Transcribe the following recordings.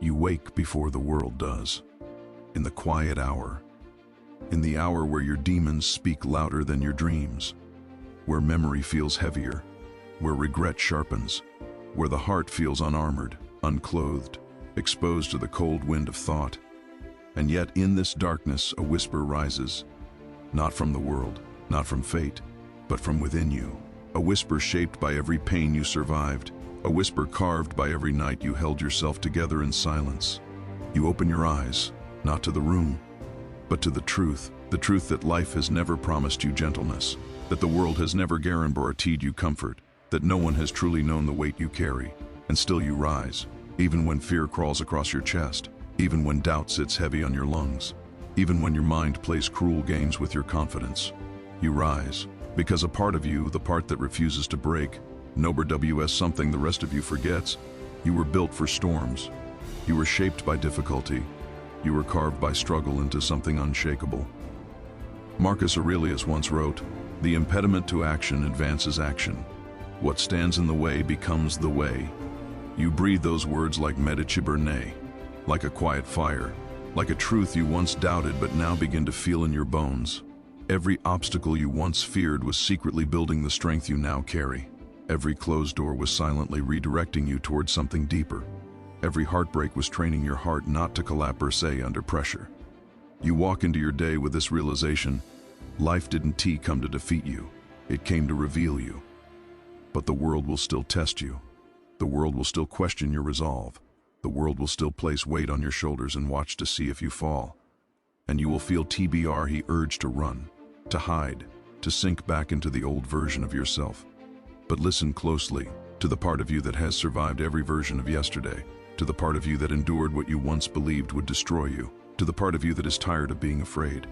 You wake before the world does. In the quiet hour. In the hour where your demons speak louder than your dreams. Where memory feels heavier. Where regret sharpens. Where the heart feels unarmored, unclothed, exposed to the cold wind of thought. And yet in this darkness a whisper rises. Not from the world, not from fate, but from within you. A whisper shaped by every pain you survived. A whisper carved by every night you held yourself together in silence. You open your eyes, not to the room, but to the truth that life has never promised you gentleness, that the world has never guaranteed you comfort, that no one has truly known the weight you carry, and still you rise, even when fear crawls across your chest, even when doubt sits heavy on your lungs, even when your mind plays cruel games with your confidence. You rise, because a part of you, the part that refuses to break, NOBRWS something the rest of you forgets. You were built for storms. You were shaped by difficulty. You were carved by struggle into something unshakable. Marcus Aurelius once wrote, "The impediment to action advances action. What stands in the way becomes the way." You breathe those words like Epictetus, like a quiet fire, like a truth you once doubted but now begin to feel in your bones. Every obstacle you once feared was secretly building the strength you now carry. Every closed door was silently redirecting you towards something deeper. Every heartbreak was training your heart not to collapse under pressure. You walk into your day with this realization: life didn't come to defeat you, it came to reveal you. But the world will still test you. The world will still question your resolve. The world will still place weight on your shoulders and watch to see if you fall. And you will feel the urge to run, to hide, to sink back into the old version of yourself. But listen closely to the part of you that has survived every version of yesterday, to the part of you that endured what you once believed would destroy you, to the part of you that is tired of being afraid.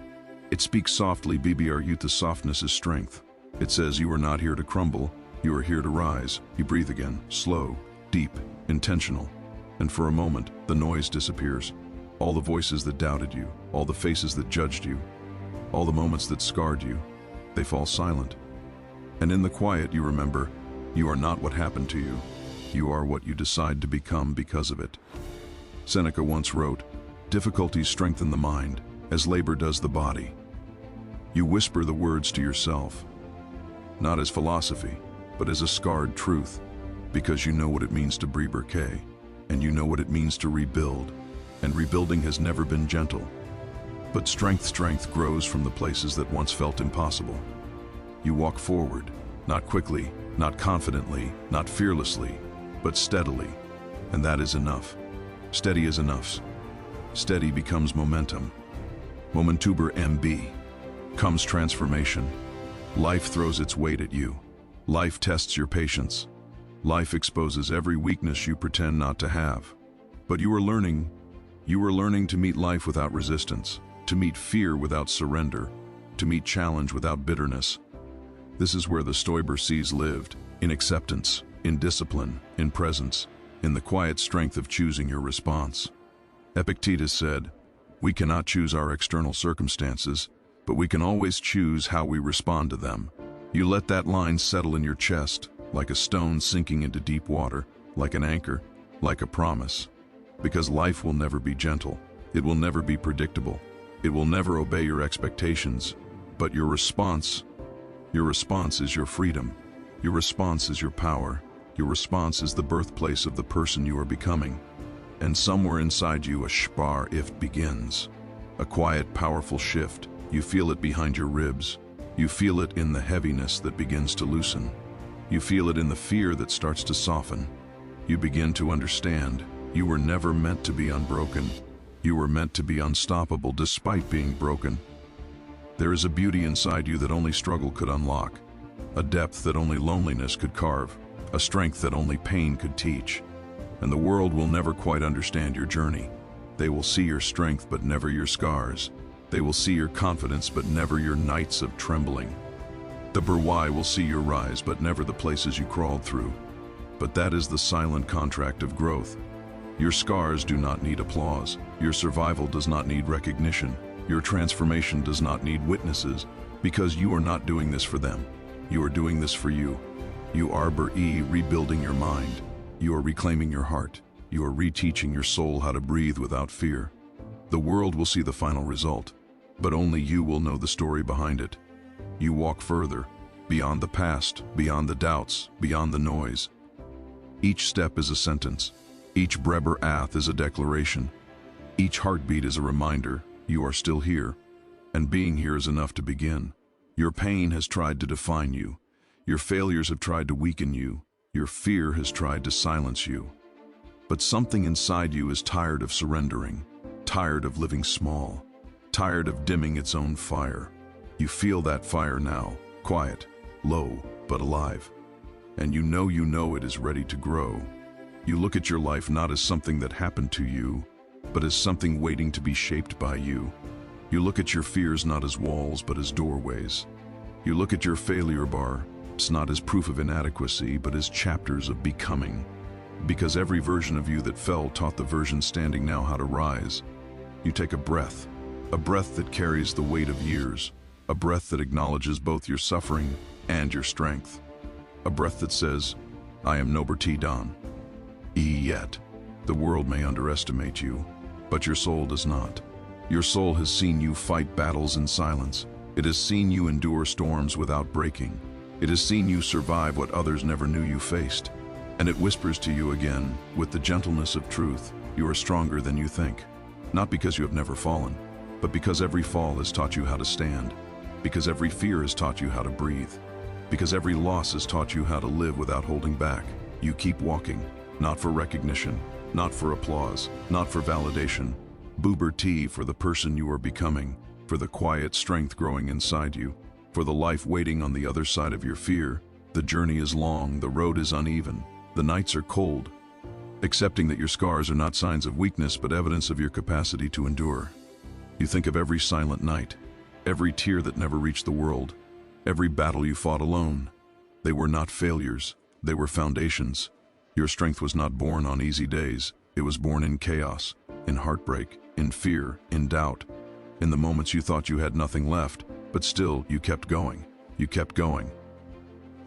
It speaks softly, youth, the softness is strength. It says you are not here to crumble, you are here to rise. You breathe again, slow, deep, intentional. And for a moment, the noise disappears. All the voices that doubted you, all the faces that judged you, all the moments that scarred you, they fall silent. And in the quiet you remember, you are not what happened to you. You are what you decide to become because of it. Seneca once wrote, "Difficulties strengthen the mind, as labor does the body." You whisper the words to yourself, not as philosophy, but as a scarred truth, because you know what it means to rebirth, and you know what it means to rebuild, and rebuilding has never been gentle. But strength grows from the places that once felt impossible. You walk forward, not quickly, not confidently, not fearlessly, but steadily, and that is enough. Steady is enough. Steady becomes momentum. Momentuber MB. Comes transformation. Life throws its weight at you. Life tests your patience. Life exposes every weakness you pretend not to have. But you are learning to meet life without resistance, to meet fear without surrender, to meet challenge without bitterness. This is where the Stoic lived, in acceptance, in discipline, in presence, in the quiet strength of choosing your response. Epictetus said, "We cannot choose our external circumstances, but we can always choose how we respond to them." You let that line settle in your chest, like a stone sinking into deep water, like an anchor, like a promise. Because life will never be gentle, it will never be predictable, it will never obey your expectations, but your response is your freedom. Your response is your power. Your response is the birthplace of the person you are becoming. And somewhere inside you a rebirth begins. A quiet, powerful shift. You feel it behind your ribs. You feel it in the heaviness that begins to loosen. You feel it in the fear that starts to soften. You begin to understand. You were never meant to be unbroken. You were meant to be unstoppable despite being broken. There is a beauty inside you that only struggle could unlock, a depth that only loneliness could carve, a strength that only pain could teach. And the world will never quite understand your journey. They will see your strength but never your scars. They will see your confidence but never your nights of trembling. The Berwai will see your rise but never the places you crawled through. But that is the silent contract of growth. Your scars do not need applause. Your survival does not need recognition. Your transformation does not need witnesses, because you are not doing this for them. You are doing this for you. You are rebuilding your mind. You are reclaiming your heart. You are reteaching your soul how to breathe without fear. The world will see the final result, but only you will know the story behind it. You walk further, beyond the past, beyond the doubts, beyond the noise. Each step is a sentence. Each rebirth is a declaration. Each heartbeat is a reminder you are still here, and being here is enough to begin. Your pain has tried to define you. Your failures have tried to weaken you. Your fear has tried to silence you. But something inside you is tired of surrendering, tired of living small, tired of dimming its own fire. You feel that fire now, quiet, low, but alive. And you know it is ready to grow. You look at your life not as something that happened to you, but as something waiting to be shaped by you. You look at your fears not as walls, but as doorways. You look at your failure bars not as proof of inadequacy, but as chapters of becoming. Because every version of you that fell taught the version standing now how to rise. You take a breath that carries the weight of years, a breath that acknowledges both your suffering and your strength. A breath that says, I am Nober T. Don. Yet, the world may underestimate you, but your soul does not. Your soul has seen you fight battles in silence. It has seen you endure storms without breaking. It has seen you survive what others never knew you faced. And it whispers to you again, with the gentleness of truth, you are stronger than you think. Not because you have never fallen, but because every fall has taught you how to stand. Because every fear has taught you how to breathe. Because every loss has taught you how to live without holding back. You keep walking, not for recognition, not for applause, not for validation. Boober T for the person you are becoming, for the quiet strength growing inside you, for the life waiting on the other side of your fear. The journey is long, the road is uneven, the nights are cold. Accepting that your scars are not signs of weakness, but evidence of your capacity to endure. You think of every silent night, every tear that never reached the world, every battle you fought alone. They were not failures, they were foundations. Your strength was not born on easy days. It was born in chaos, in heartbreak, in fear, in doubt, in the moments you thought you had nothing left, but still you kept going. You kept going.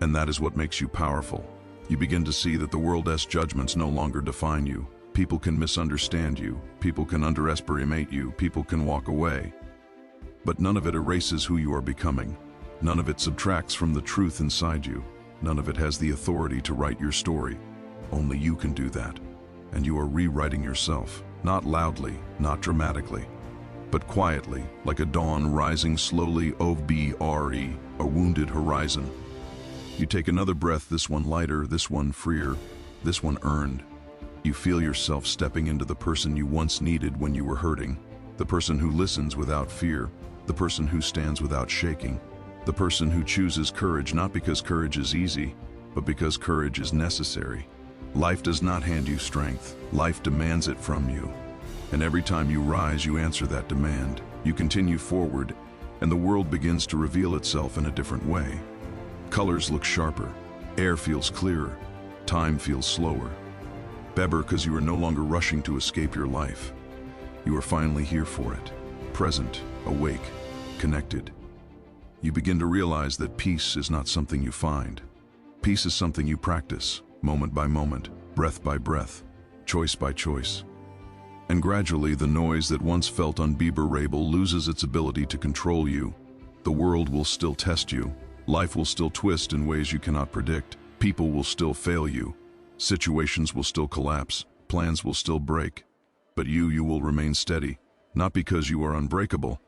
And that is what makes you powerful. You begin to see that the world's judgments no longer define you. People can misunderstand you. People can underestimate you. People can walk away. But none of it erases who you are becoming. None of it subtracts from the truth inside you. None of it has the authority to write your story. Only you can do that. And you are rewriting yourself, not loudly, not dramatically, but quietly, like a dawn rising slowly over a wounded horizon. You take another breath, this one lighter, this one freer, this one earned. You feel yourself stepping into the person you once needed when you were hurting, the person who listens without fear, the person who stands without shaking, the person who chooses courage not because courage is easy, but because courage is necessary. Life does not hand you strength, life demands it from you. And every time you rise, you answer that demand. You continue forward, and the world begins to reveal itself in a different way. Colors look sharper, air feels clearer, time feels slower. Beber, because you are no longer rushing to escape your life. You are finally here for it, present, awake, connected. You begin to realize that peace is not something you find. Peace is something you practice, moment by moment, breath by breath, choice by choice. And gradually, the noise that once felt unbearable loses its ability to control you. The world will still test you. Life will still twist in ways you cannot predict. People will still fail you. Situations will still collapse. Plans will still break. But you will remain steady, not because you are unbreakable,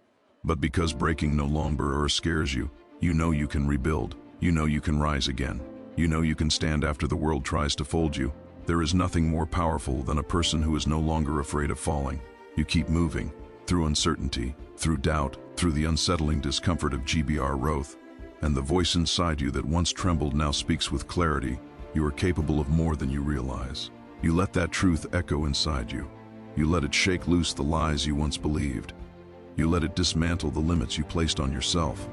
but because breaking no longer scares you. You know you can rebuild. You know you can rise again. You know you can stand after the world tries to fold you. There is nothing more powerful than a person who is no longer afraid of falling. You keep moving, through uncertainty, through doubt, through the unsettling discomfort of GBR growth. And the voice inside you that once trembled now speaks with clarity. You are capable of more than you realize. You let that truth echo inside you. You let it shake loose the lies you once believed. You let it dismantle the limits you placed on yourself.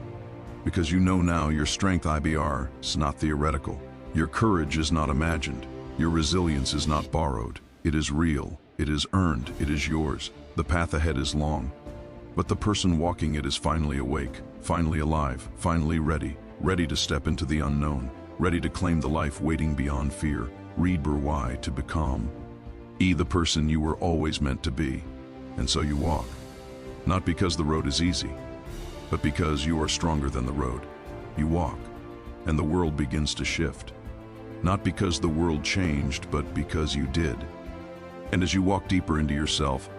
Because you know now your strength IBR is not theoretical. Your courage is not imagined. Your resilience is not borrowed. It is real. It is earned. It is yours. The path ahead is long, but the person walking it is finally awake, finally alive, finally ready to step into the unknown, ready to claim the life waiting beyond fear. Read why to become. E, the person you were always meant to be. And so you walk. Not because the road is easy, but because you are stronger than the road. You walk, and the world begins to shift. Not because the world changed, but because you did. And as you walk deeper into yourself,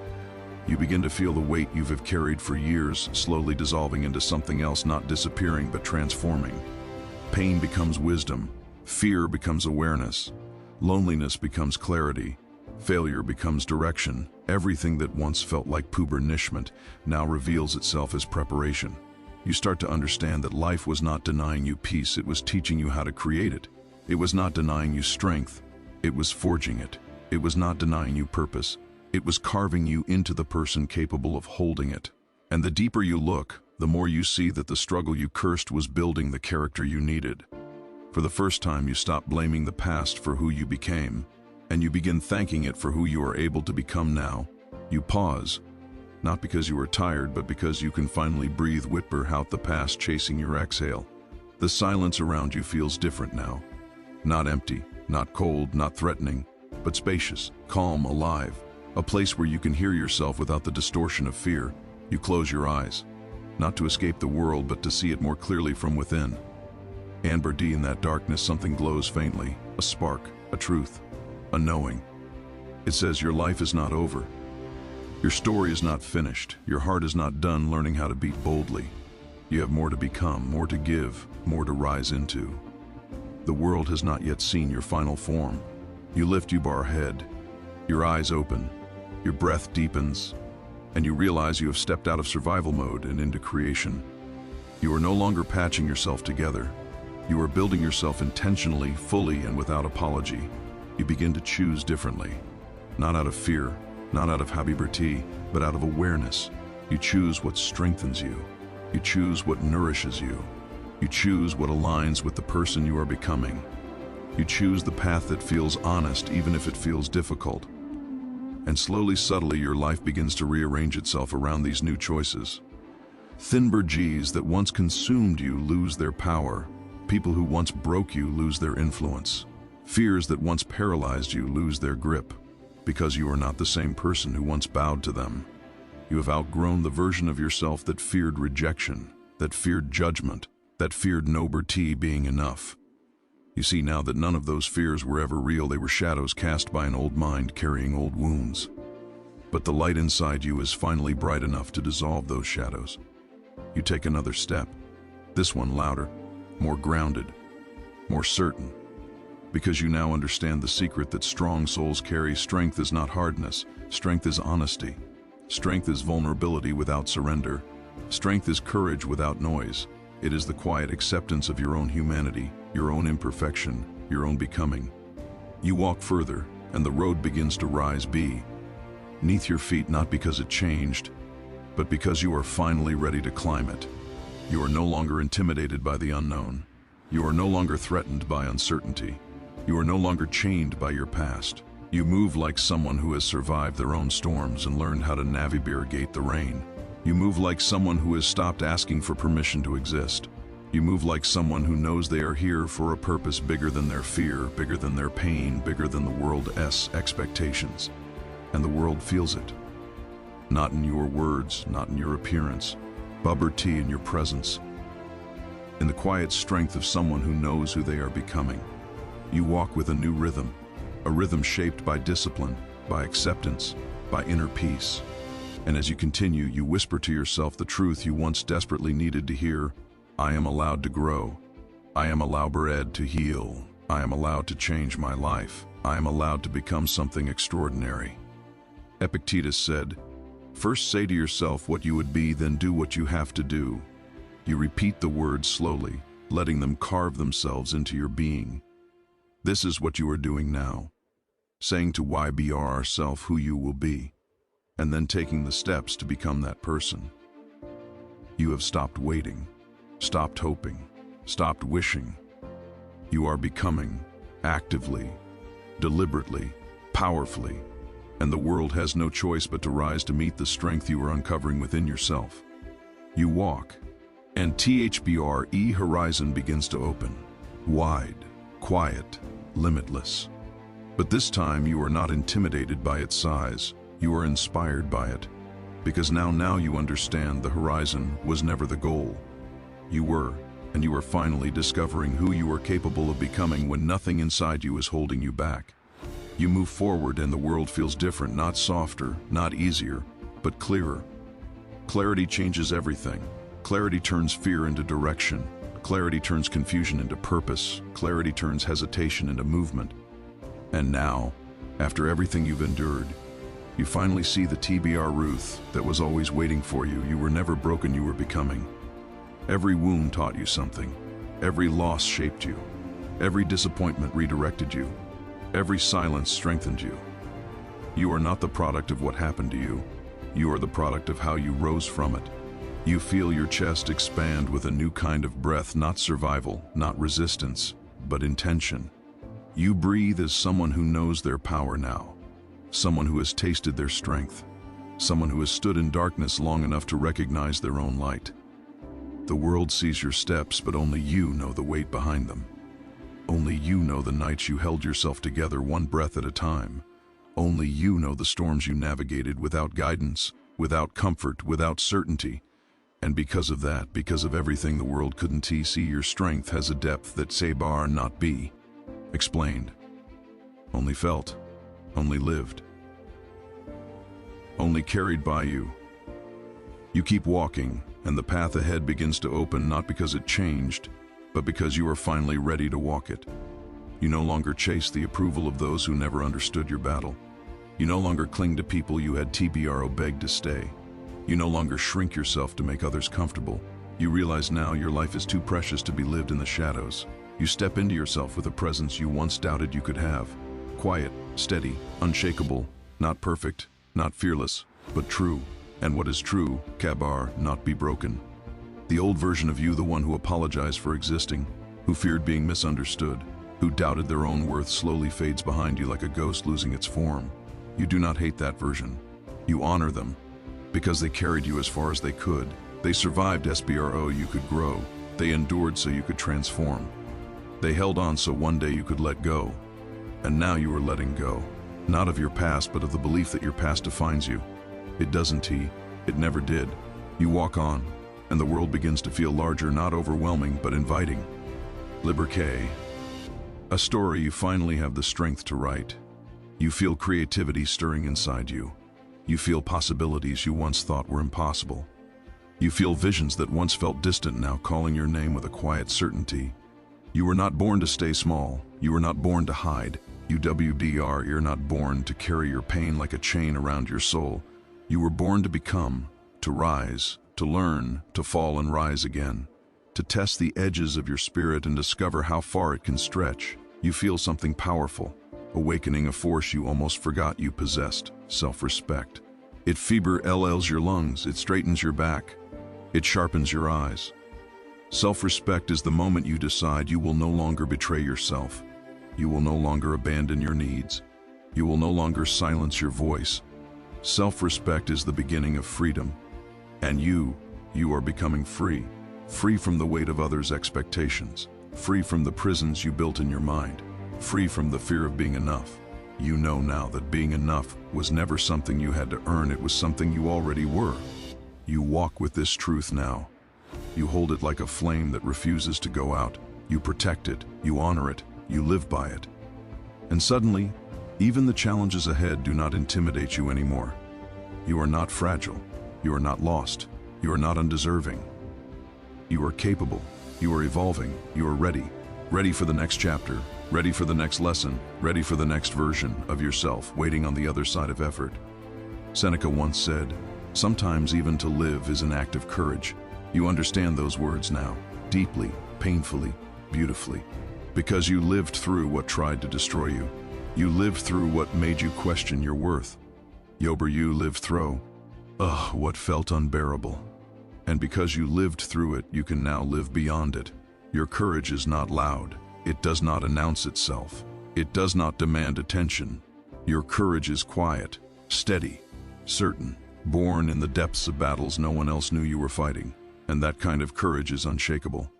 you begin to feel the weight you have carried for years slowly dissolving into something else, not disappearing but transforming. Pain becomes wisdom, fear becomes awareness, loneliness becomes clarity, failure becomes direction. Everything that once felt like punishment now reveals itself as preparation. You start to understand that life was not denying you peace, it was teaching you how to create it. It was not denying you strength, it was forging it. It was not denying you purpose, it was carving you into the person capable of holding it. And the deeper you look, the more you see that the struggle you cursed was building the character you needed. For the first time, you stop blaming the past for who you became, and you begin thanking it for who you are able to become now. You pause, not because you are tired, but because you can finally breathe, whisper out the past chasing your exhale. The silence around you feels different now. Not empty, not cold, not threatening, but spacious, calm, alive. A place where you can hear yourself without the distortion of fear. You close your eyes, not to escape the world, but to see it more clearly from within. Amber D, in that darkness, something glows faintly, a spark, a truth, a knowing. It says your life is not over. Your story is not finished. Your heart is not done learning how to beat boldly. You have more to become, more to give, more to rise into. The world has not yet seen your final form. You lift your bar head, your eyes open, your breath deepens, and you realize you have stepped out of survival mode and into creation. You are no longer patching yourself together. You are building yourself intentionally, fully, and without apology. You begin to choose differently. Not out of fear, not out of habiberty, but out of awareness. You choose what strengthens you. You choose what nourishes you. You choose what aligns with the person you are becoming. You choose the path that feels honest, even if it feels difficult. And slowly, subtly, your life begins to rearrange itself around these new choices. Thin burgees that once consumed you lose their power. People who once broke you lose their influence. Fears that once paralyzed you lose their grip, because you are not the same person who once bowed to them. You have outgrown the version of yourself that feared rejection, that feared judgment, that feared nobility being enough. You see now that none of those fears were ever real. They were shadows cast by an old mind carrying old wounds. But the light inside you is finally bright enough to dissolve those shadows. You take another step, this one louder, more grounded, more certain, because you now understand the secret that strong souls carry. Strength is not hardness, strength is honesty. Strength is vulnerability without surrender. Strength is courage without noise. It is the quiet acceptance of your own humanity, your own imperfection, your own becoming. You walk further, and the road begins to rise beneath your feet, not because it changed, but because you are finally ready to climb it. You are no longer intimidated by the unknown. You are no longer threatened by uncertainty. You are no longer chained by your past. You move like someone who has survived their own storms and learned how to navigate the rain. You move like someone who has stopped asking for permission to exist. You move like someone who knows they are here for a purpose bigger than their fear, bigger than their pain, bigger than the world's expectations. And the world feels it. Not in your words, not in your appearance, but in your presence. In the quiet strength of someone who knows who they are becoming. You walk with a new rhythm, a rhythm shaped by discipline, by acceptance, by inner peace. And as you continue, you whisper to yourself the truth you once desperately needed to hear. I am allowed to grow. I am allowed to heal. I am allowed to change my life. I am allowed to become something extraordinary. Epictetus said, "First say to yourself what you would be, then do what you have to do." You repeat the words slowly, letting them carve themselves into your being. This is what you are doing now, saying to YBR self who you will be, and then taking the steps to become that person. You have stopped waiting, stopped hoping, stopped wishing. You are becoming, actively, deliberately, powerfully, and the world has no choice but to rise to meet the strength you are uncovering within yourself. You walk, and horizon begins to open, wide, quiet, limitless. But this time you are not intimidated by its size, you are inspired by it. Because now you understand the horizon was never the goal. You were, and you are finally discovering who you are capable of becoming when nothing inside you is holding you back. You move forward and the world feels different, not softer, not easier, but clearer. Clarity changes everything. Clarity turns fear into direction. Clarity turns confusion into purpose. Clarity turns hesitation into movement. And now, after everything you've endured, you finally see the TBR Ruth that was always waiting for you. You were never broken, you were becoming. Every wound taught you something. Every loss shaped you. Every disappointment redirected you. Every silence strengthened you. You are not the product of what happened to you. You are the product of how you rose from it. You feel your chest expand with a new kind of breath, not survival, not resistance, but intention. You breathe as someone who knows their power now. Someone who has tasted their strength. Someone who has stood in darkness long enough to recognize their own light. The world sees your steps, but only you know the weight behind them. Only you know the nights you held yourself together one breath at a time. Only you know the storms you navigated without guidance, without comfort, without certainty. And because of that, because of everything the world couldn't see, your strength has a depth that Sabar not be explained. Only felt, only lived, only carried by you. You keep walking, and the path ahead begins to open, not because it changed, but because you are finally ready to walk it. You no longer chase the approval of those who never understood your battle. You no longer cling to people you had TBRO begged to stay. You no longer shrink yourself to make others comfortable. You realize now your life is too precious to be lived in the shadows. You step into yourself with a presence you once doubted you could have. Quiet, steady, unshakable, not perfect, not fearless, but true. And what is true, Kabar, not be broken. The old version of you, the one who apologized for existing, who feared being misunderstood, who doubted their own worth, slowly fades behind you like a ghost losing its form. You do not hate that version. You honor them, because they carried you as far as they could. They survived SBRO, you could grow. They endured so you could transform. They held on so one day you could let go. And now you are letting go, not of your past, but of the belief that your past defines you. It doesn't, it never did. You walk on, and the world begins to feel larger, not overwhelming, but inviting. Liberté. A story you finally have the strength to write. You feel creativity stirring inside you. You feel possibilities you once thought were impossible. You feel visions that once felt distant now calling your name with a quiet certainty. You were not born to stay small. You were not born to hide. You're not born to carry your pain like a chain around your soul. You were born to become, to rise, to learn, to fall and rise again, to test the edges of your spirit and discover how far it can stretch. You feel something powerful, awakening a force you almost forgot you possessed, self-respect. It fever LLs your lungs, it straightens your back, it sharpens your eyes. Self-respect is the moment you decide you will no longer betray yourself. You will no longer abandon your needs. You will no longer silence your voice. Self-respect is the beginning of freedom. And you are becoming free. Free from the weight of others' expectations. Free from the prisons you built in your mind. Free from the fear of being enough. You know now that being enough was never something you had to earn, it was something you already were. You walk with this truth now. You hold it like a flame that refuses to go out. You protect it, you honor it, you live by it. And suddenly, even the challenges ahead do not intimidate you anymore. You are not fragile. You are not lost. You are not undeserving. You are capable. You are evolving. You are ready. Ready for the next chapter. Ready for the next lesson. Ready for the next version of yourself waiting on the other side of effort. Seneca once said, "Sometimes even to live is an act of courage." You understand those words now, deeply, painfully, beautifully. Because you lived through what tried to destroy you. You lived through what made you question your worth. Yober, you lived through. What felt unbearable. And because you lived through it, you can now live beyond it. Your courage is not loud. It does not announce itself. It does not demand attention. Your courage is quiet, steady, certain, born in the depths of battles no one else knew you were fighting. And that kind of courage is unshakable.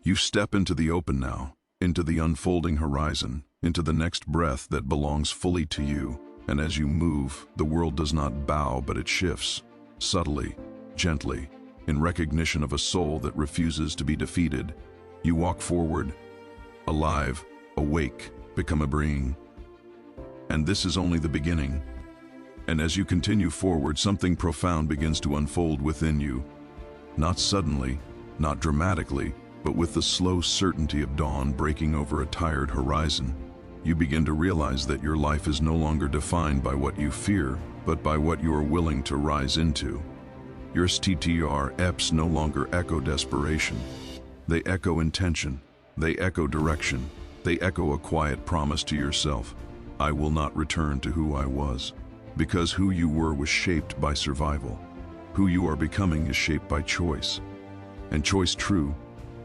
You step into the open now, into the unfolding horizon, into the next breath that belongs fully to you. And as you move, the world does not bow, but it shifts, subtly, gently, in recognition of a soul that refuses to be defeated. You walk forward, alive, awake, become a being. And this is only the beginning. And as you continue forward, something profound begins to unfold within you. Not suddenly, not dramatically, but with the slow certainty of dawn breaking over a tired horizon. You begin to realize that your life is no longer defined by what you fear, but by what you are willing to rise into. Your STTR-EPs no longer echo desperation. They echo intention. They echo direction. They echo a quiet promise to yourself. I will not return to who I was. Because who you were was shaped by survival. Who you are becoming is shaped by choice. And choice true,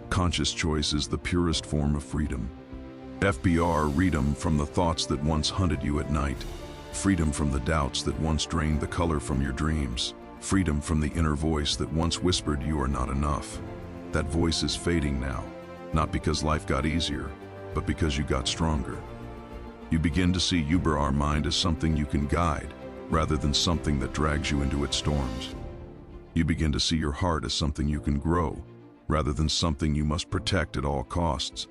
conscious choice is the purest form of freedom. FBR, freedom from the thoughts that once hunted you at night. Freedom from the doubts that once drained the color from your dreams. Freedom from the inner voice that once whispered you are not enough. That voice is fading now, not because life got easier, but because you got stronger. You begin to see your mind as something you can guide, rather than something that drags you into its storms. You begin to see your heart as something you can grow, rather than something you must protect at all costs.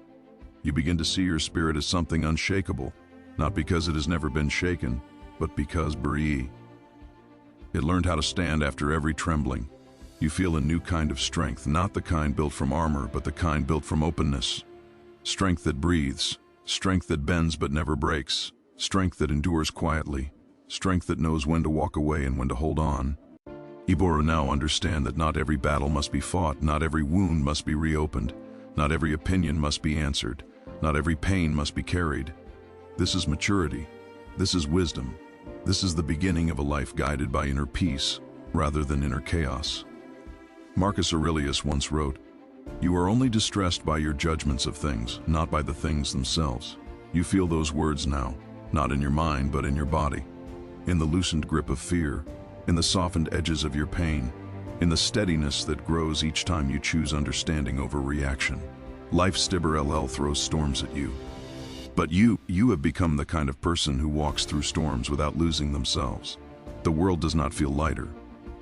You begin to see your spirit as something unshakable, not because it has never been shaken, but because it learned how to stand after every trembling. You feel a new kind of strength, not the kind built from armor, but the kind built from openness. Strength that breathes, strength that bends but never breaks, strength that endures quietly, strength that knows when to walk away and when to hold on. Ibora now understand that not every battle must be fought, not every wound must be reopened, not every opinion must be answered, not every pain must be carried. This is maturity. This is wisdom. This is the beginning of a life guided by inner peace rather than inner chaos. Marcus Aurelius once wrote, "You are only distressed by your judgments of things, not by the things themselves." You feel those words now, not in your mind but in your body, in the loosened grip of fear, in the softened edges of your pain, in the steadiness that grows each time you choose understanding over reaction. Life Stibber LL throws storms at you. But you have become the kind of person who walks through storms without losing themselves. The world does not feel lighter.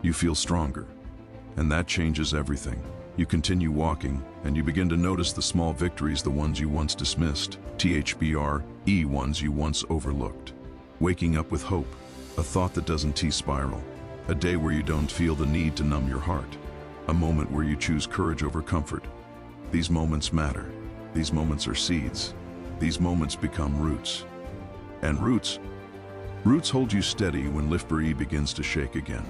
You feel stronger. And that changes everything. You continue walking, and you begin to notice the small victories, the ones you once dismissed, ones you once overlooked. Waking up with hope, a thought that doesn't T-spiral, a day where you don't feel the need to numb your heart, a moment where you choose courage over comfort. These moments matter. These moments are seeds. These moments become roots. And roots hold you steady when Lifbury begins to shake again.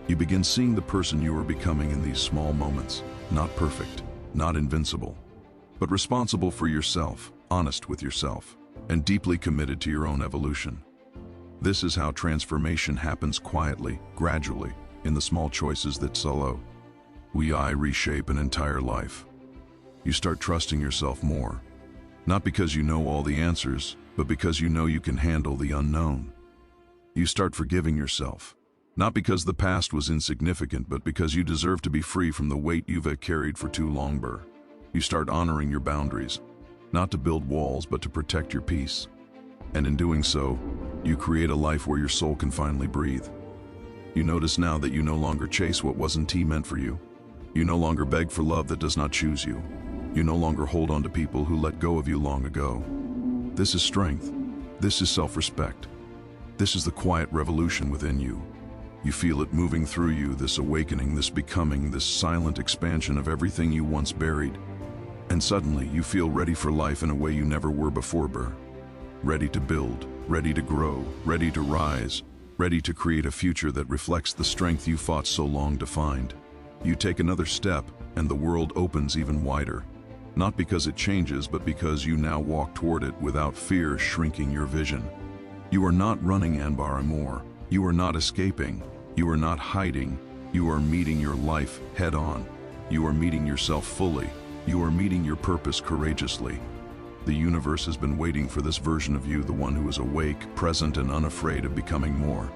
You begin seeing the person you are becoming in these small moments, not perfect, not invincible, but responsible for yourself, honest with yourself, and deeply committed to your own evolution. This is how transformation happens quietly, gradually, in the small choices that reshape an entire life. You start trusting yourself more, not because you know all the answers, but because you know you can handle the unknown. You start forgiving yourself, not because the past was insignificant, but because you deserve to be free from the weight you've carried for too long. You start honoring your boundaries, not to build walls, but to protect your peace. And in doing so, you create a life where your soul can finally breathe. You notice now that you no longer chase what wasn't meant for you. You no longer beg for love that does not choose you. You no longer hold on to people who let go of you long ago. This is strength. This is self-respect. This is the quiet revolution within you. You feel it moving through you, this awakening, this becoming, this silent expansion of everything you once buried. And suddenly, you feel ready for life in a way you never were before. Ready to build, ready to grow, ready to rise, ready to create a future that reflects the strength you fought so long to find. You take another step, and the world opens even wider. Not because it changes, but because you now walk toward it without fear shrinking your vision. You are not running anymore. You are not escaping. You are not hiding. You are meeting your life head on. You are meeting yourself fully. You are meeting your purpose courageously. The universe has been waiting for this version of you, the one who is awake, present, and unafraid of becoming more.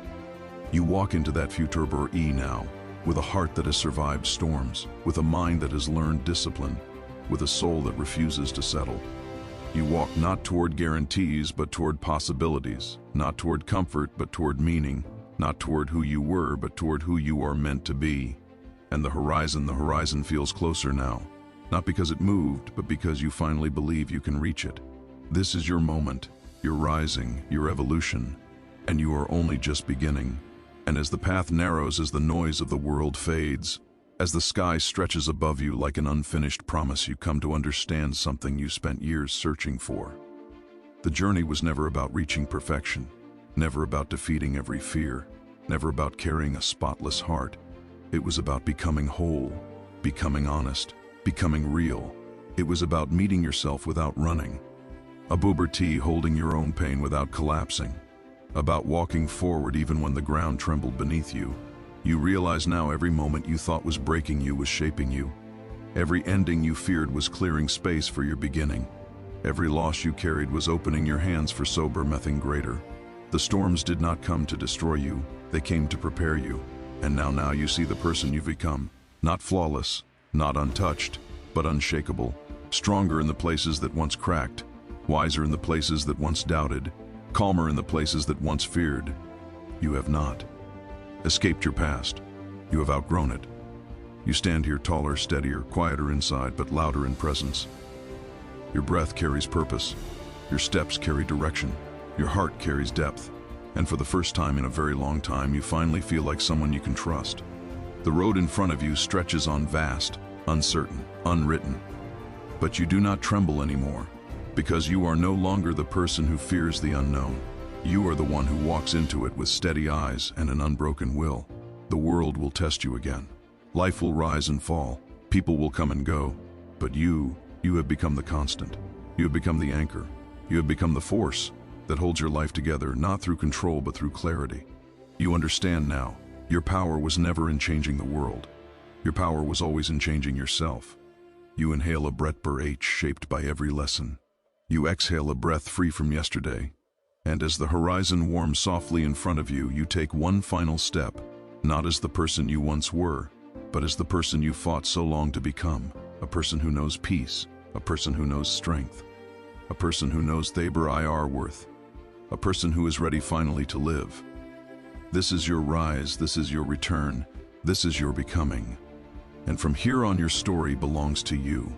You walk into that future now, with a heart that has survived storms, with a mind that has learned discipline, with a soul that refuses to settle. You walk not toward guarantees, but toward possibilities, not toward comfort, but toward meaning, not toward who you were, but toward who you are meant to be. And the horizon feels closer now, not because it moved, but because you finally believe you can reach it. This is your moment, your rising, your evolution, and you are only just beginning. And as the path narrows, as the noise of the world fades, as the sky stretches above you like an unfinished promise, you come to understand something you spent years searching for. The journey was never about reaching perfection, never about defeating every fear, never about carrying a spotless heart. It was about becoming whole, becoming honest, becoming real. It was about meeting yourself without running. A Boober holding your own pain without collapsing. About walking forward even when the ground trembled beneath you. You realize now every moment you thought was breaking you was shaping you. Every ending you feared was clearing space for your beginning. Every loss you carried was opening your hands for nothing greater. The storms did not come to destroy you, they came to prepare you. And now you see the person you've become. Not flawless, not untouched, but unshakable. Stronger in the places that once cracked, wiser in the places that once doubted, calmer in the places that once feared. You have not escaped your past. You have outgrown it. You stand here taller, steadier, quieter inside, but louder in presence. Your breath carries purpose. Your steps carry direction. Your heart carries depth. And for the first time in a very long time, you finally feel like someone you can trust. The road in front of you stretches on vast, uncertain, unwritten. But you do not tremble anymore, because you are no longer the person who fears the unknown. You are the one who walks into it with steady eyes and an unbroken will. The world will test you again. Life will rise and fall. People will come and go. But you have become the constant. You have become the anchor. You have become the force that holds your life together, not through control, but through clarity. You understand now, your power was never in changing the world. Your power was always in changing yourself. You inhale a breath per H shaped by every lesson. You exhale a breath free from yesterday. And as the horizon warms softly in front of you, you take one final step, not as the person you once were, but as the person you fought so long to become, a person who knows peace, a person who knows strength, a person who knows Thaber IR worth, a person who is ready finally to live. This is your rise, this is your return, this is your becoming. And from here on, your story belongs to you.